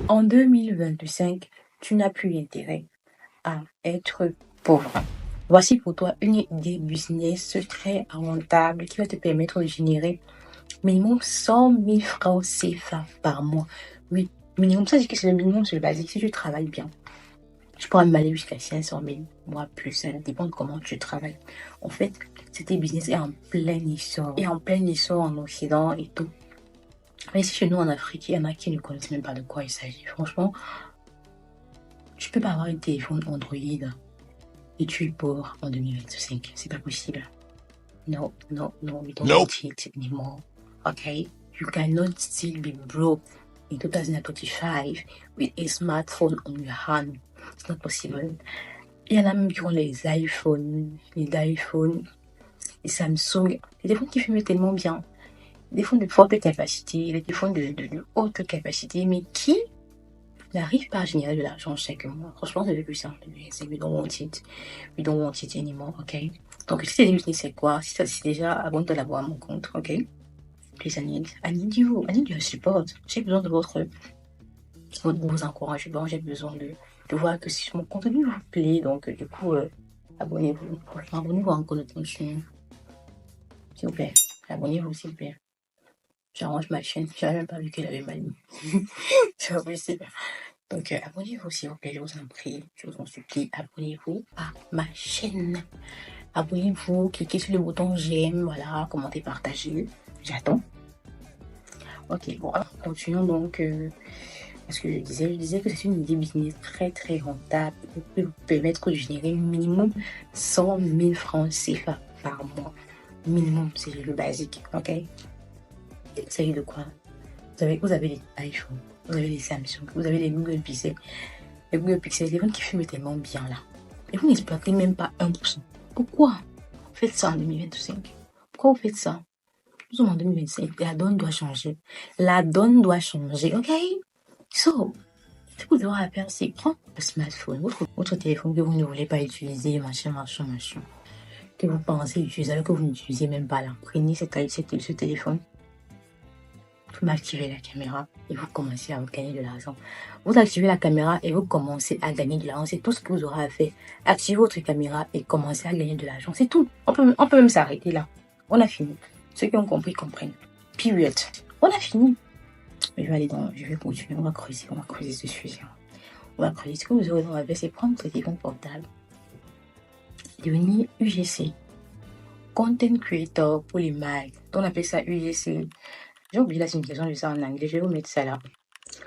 En 2025, tu n'as plus intérêt à être pauvre. Voici pour toi une idée business très rentable qui va te permettre de générer minimum 100 000 francs CFA par mois. Oui, minimum, ça c'est que c'est le minimum, c'est le basique. Si tu travailles bien, je pourrais même aller jusqu'à 500 000, moi plus. Ça dépend de comment tu travailles. En fait, cet business est en plein essor. Et en plein essor en Occident et tout. Mais ici, chez nous en Afrique, il y en a qui ne connaissent même pas de quoi il s'agit. Franchement, tu peux pas avoir un téléphone Android et tu es pauvre en 2025. C'est pas possible. No, we don't want it anymore. Okay? You cannot still be broke in 2025 with a smartphone on your hand. It's not possible. Il y en a même qui ont les iPhones, les Samsung, les téléphones qui filment tellement bien. Des téléphones de forte capacité, des téléphones de haute capacité, mais qui n'arrivent pas à générer de l'argent chaque mois. Franchement, c'est plus simple. We don't want it. We don't want it anymore, ok? Donc, si c'est business, c'est quoi? Si c'est déjà, abonne-toi d'abord à mon compte, ok? Please, I need you. I need your support. J'ai besoin de vos encouragements. J'ai besoin de voir que si mon contenu vous plaît. Donc, du coup, abonnez-vous. Abonnez-vous à mon contenu. S'il vous plaît. Abonnez-vous, s'il vous plaît. J'arrange ma chaîne. J'avais même pas vu qu'elle avait mal mis. C'est pas possible. Donc, abonnez-vous, s'il vous plaît. Je vous en prie. Je vous en supplie. Abonnez-vous à ma chaîne. Abonnez-vous. Cliquez sur le bouton j'aime. Voilà. Commentez, partagez. J'attends. Ok, bon, alors, continuons donc. Parce que je disais que c'est une idée business très très rentable qui peut vous permettre de générer minimum 100 000 francs CFA par mois. Minimum, c'est le basique, ok? Il s'agit de quoi? Vous avez les iPhones, vous avez les Samsung, vous avez les Google Pixel. Les Google Pixel, les téléphones qui filment tellement bien là. Et vous n'exploitez même pas 1%. Pourquoi vous faites ça en 2025? Pourquoi vous faites ça? Nous sommes en 2025. La donne doit changer. La donne doit changer, ok? So, ce que vous aurez à faire, c'est prendre le smartphone, votre téléphone que vous ne voulez pas utiliser, machin. Que vous pensez utiliser, alors que vous n'utilisez même pas là. Prenez ce téléphone. Vous activez la caméra et vous commencez à gagner de l'argent. Vous activez la caméra et vous commencez à gagner de l'argent. C'est tout ce que vous aurez à faire. Activez votre caméra et commencez à gagner de l'argent. C'est tout. On peut même s'arrêter là. On a fini. Ceux qui ont compris comprennent. Period. On a fini. Je vais continuer. On va creuser ce sujet. On va creuser. Ce que vous aurez à faire, c'est prendre votre téléphone portable. Devenir UGC. Content Creator pour les marques. On appelle ça UGC. J'ai oublié la signification de ça en anglais. Je vais vous mettre ça là.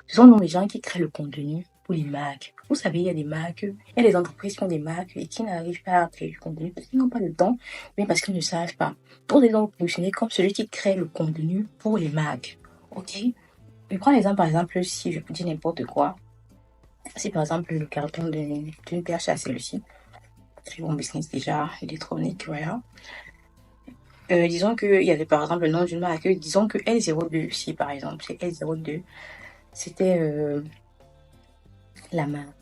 Ce sont donc les gens qui créent le contenu pour les marques. Vous savez, il y a des marques, il y a des entreprises qui ont des marques et qui n'arrivent pas à créer du contenu parce qu'ils n'ont pas de temps, mais parce qu'ils ne savent pas. Pour des gens fonctionner comme celui qui crée le contenu pour les marques. Ok? Je prends l'exemple, par exemple, si je peux dire n'importe quoi. Si par exemple le carton d'une perche à celle-ci, très bon business déjà, électronique, voilà. Disons qu'il y avait par exemple le nom d'une marque, disons que L02, si par exemple c'est L02, c'était la marque.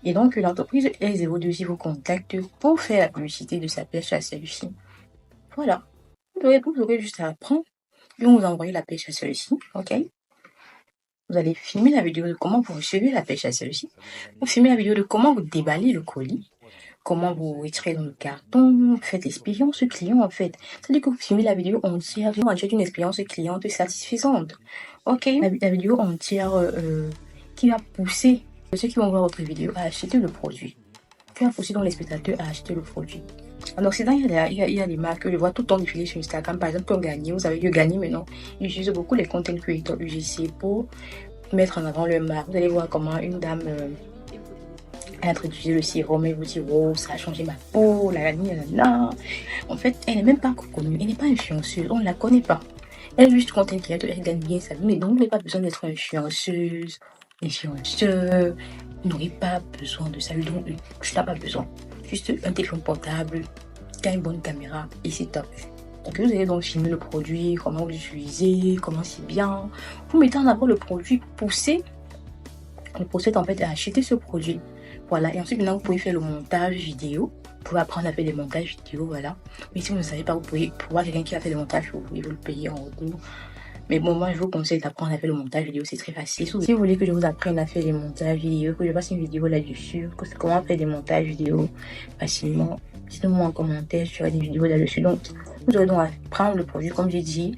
Et donc l'entreprise L02 si vous contacte pour faire la publicité de sa pêche à celle-ci. Voilà. Vous aurez juste à apprendre, et on vous envoie la pêche à celle-ci, ok? Vous allez filmer la vidéo de comment vous recevez la pêche à celle-ci. Vous filmez la vidéo de comment vous déballez le colis. Comment vous retirez dans le carton, vous faites l'expérience client en fait. C'est-à-dire que vous filmez la vidéo entière, d'une expérience cliente satisfaisante. Ok, la vidéo entière qui va pousser ceux qui vont voir votre vidéo à acheter le produit. Qui va pousser donc les spectateurs à acheter le produit. En Occident, il y a des marques, je vois tout le temps défiler sur Instagram, par exemple, comme Gagné, vous avez Gagné maintenant. Ils utilisent beaucoup les content creators UGC pour mettre en avant leur marque. Vous allez voir comment une dame introduisez le sérum et vous dites wow, ça a changé ma peau, en fait elle n'est même pas connue, elle n'est pas influenceuse, on ne la connaît pas, elle est juste content créateur, elle gagne bien sa vie, mais donc vous n'avez pas besoin d'être influenceuse, influenceur, vous n'aurez pas besoin de ça, donc tu n'as pas besoin, juste un téléphone portable qui a une bonne caméra et c'est top. Donc vous allez donc filmer le produit, comment vous l'utilisez, comment c'est bien, vous mettez en avant le produit, poussez le procès en fait à acheter ce produit. Voilà, et ensuite maintenant vous pouvez faire le montage vidéo. Vous pouvez apprendre à faire des montages vidéo, voilà. Mais si vous ne savez pas, vous pouvez voir quelqu'un qui a fait des montages, vous pouvez le payer en retour. Mais bon, moi, je vous conseille d'apprendre à faire le montage vidéo, c'est très facile. Si vous voulez que je vous apprenne à faire des montages vidéo, que je fasse une vidéo là-dessus, comment faire des montages vidéo facilement, dites-moi en commentaire, je ferai des vidéos là-dessus. Donc, vous aurez donc à prendre le produit, comme j'ai dit,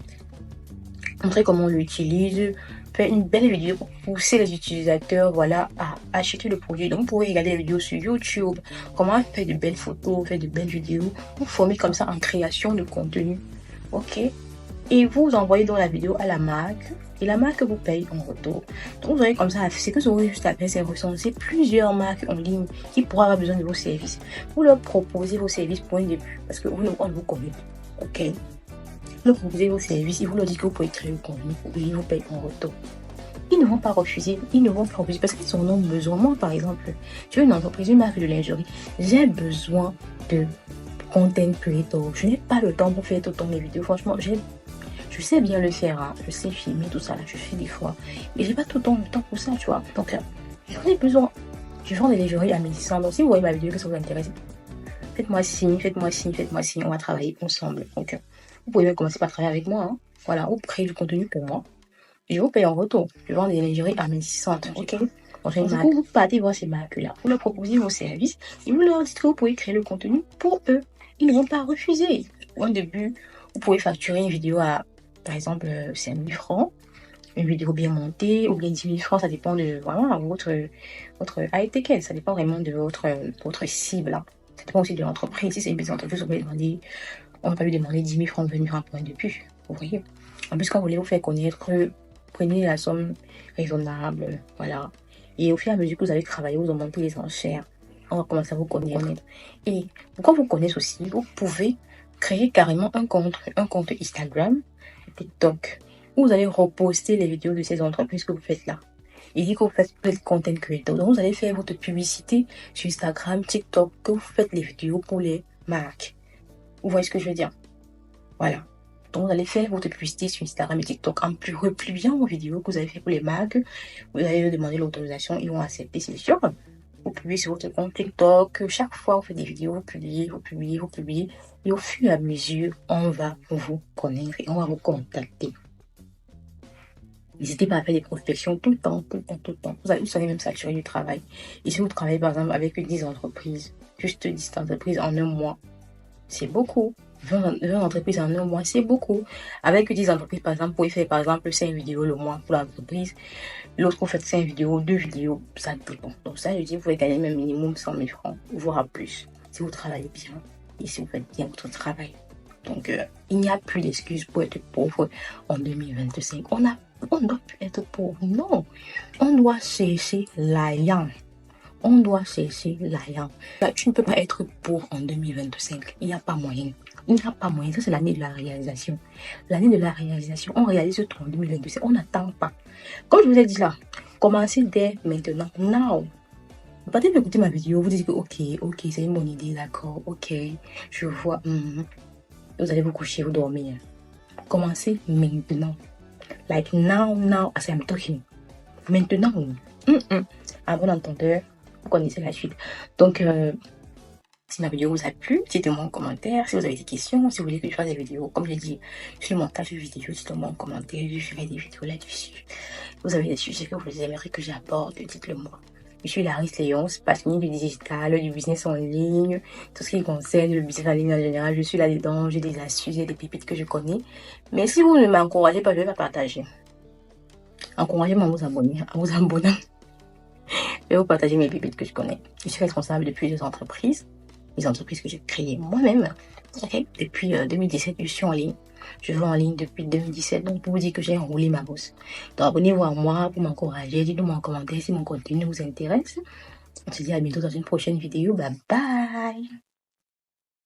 montrer comment on l'utilise, faire une belle vidéo pour pousser les utilisateurs, voilà, à acheter le produit. Donc, vous pouvez regarder les vidéos sur YouTube, comment faire de belles photos, faire de belles vidéos, vous former comme ça en création de contenu, ok? Et vous envoyez donc la vidéo à la marque, et la marque vous paye en retour. Donc, vous aurez comme ça, c'est que vous aurez juste à faire, c'est recenser plusieurs marques en ligne qui pourraient avoir besoin de vos services. Vous leur proposez vos services pour un début, parce que on ne vous connaît pas, ok? Vous leur proposez vos services et vous leur dites que vous pouvez créer le contenu et ils vous payent en retour. Ils ne vont pas refuser, ils ne vont pas refuser parce qu'ils en ont besoin. Moi, par exemple, je suis une entreprise, une marque de lingerie, j'ai besoin de content creator. Je n'ai pas le temps pour faire tout le temps mes vidéos. Franchement, je sais bien le faire, hein. Je sais filmer tout ça, là, je fais des fois. Mais j'ai pas tout le temps pour ça, tu vois. Donc, j'en ai besoin. Je vends des lingeries à 1600. Donc, si vous voyez ma vidéo, que ça vous intéresse, faites-moi signe, faites-moi signe, faites-moi signe. On va travailler ensemble. Donc, vous pouvez même commencer par travailler avec moi, hein. Voilà, vous créez du contenu pour moi. Je vous paye en retour. Je vends des lingeries à 1600, ok? Donc, du coup, vous partez voir ces marques-là. Vous leur proposez vos services et vous leur dites que vous pouvez créer le contenu pour eux. Ils ne vont pas refuser. Au début, vous pouvez facturer une vidéo à, par exemple, 5 000 francs. Une vidéo bien montée, ou bien 10 000 francs, ça dépend de vraiment votre high ticket, ça dépend vraiment de votre cible. Hein. Ça dépend aussi de l'entreprise. Si c'est une petite entreprise, on va pas lui demander 10 000 francs, 20 000 francs pour un début. Vous voyez. En plus, quand vous voulez vous faire connaître, prenez la somme raisonnable, voilà. Et au fur et à mesure que vous allez travailler, vous augmentez les enchères. On va commencer à vous connaître. Et pourquoi vous connaissez aussi, vous pouvez créer carrément un compte Instagram, TikTok, où vous allez reposter les vidéos de ces entreprises que vous faites là. Il dit que vous faites content creator. Donc, vous allez faire votre publicité sur Instagram, TikTok, que vous faites les vidéos pour les marques. Vous voyez ce que je veux dire? Voilà. Donc, vous allez faire votre publicité sur Instagram et TikTok en republiant vos vidéos que vous avez fait pour les marques. Vous allez leur demander l'autorisation, ils vont accepter, c'est sûr. Vous publiez sur votre compte TikTok. Chaque fois, vous faites des vidéos, vous publiez. Et au fur et à mesure, on va vous connaître et on va vous contacter. N'hésitez pas à faire des prospections tout le temps. Vous savez même saturer du travail. Et si vous travaillez par exemple avec 10 entreprises, juste 10 entreprises en un mois, c'est beaucoup. 20 entreprises en un mois, c'est beaucoup. Avec 10 entreprises, par exemple, vous pouvez faire par exemple 5 vidéos le mois pour l'entreprise. L'autre, vous faites 5 vidéos, 2 vidéos, ça dépend. Donc ça, je dis, vous pouvez gagner même minimum 100 000 francs, voire plus, si vous travaillez bien et si vous faites bien votre travail. Donc, il n'y a plus d'excuses pour être pauvre en 2025. On ne doit plus être pauvre, non. On doit chercher l'argent. On doit chercher l'argent. Tu ne peux pas être pauvre en 2025. Il n'y a pas moyen. Il n'y a pas moyen. Ça, c'est l'année de la réalisation. L'année de la réalisation. On réalise tout en 2025. On n'attend pas. Comme je vous ai dit là, commencez dès maintenant. Now. Vous partez d'écouter ma vidéo. Vous dites que ok, c'est une bonne idée, d'accord. Ok, je vois. Vous allez vous coucher, vous dormir. Commencez maintenant. Like now, as I'm talking. Maintenant. À bon entendeur, vous connaissez la suite. Donc, si ma vidéo vous a plu, dites-moi en commentaire. Si vous avez des questions, si vous voulez que je fasse des vidéos, comme j'ai dit, sur le montage de vidéos, dites-moi en commentaire. Je ferai des vidéos là-dessus. Vous avez des sujets que vous aimeriez que j'aborde, dites-le moi. Je suis Laris Léon, passionnée du digital, du business en ligne, tout ce qui concerne le business en ligne en général. Je suis là-dedans, j'ai des astuces, j'ai des pépites que je connais. Mais si vous ne m'encouragez pas, je vais pas partager. Encouragez-moi à vous abonner, Je vais vous partager mes pépites que je connais. Je suis responsable de plusieurs entreprises, les entreprises que j'ai créées moi-même. Okay? Depuis 2017, je suis en ligne. Je vends en ligne depuis 2017, donc pour vous dire que j'ai enroulé ma bourse. Donc abonnez-vous à moi pour m'encourager. Dites-moi en commentaire si mon contenu vous intéresse. On se dit à bientôt dans une prochaine vidéo. Bye bye.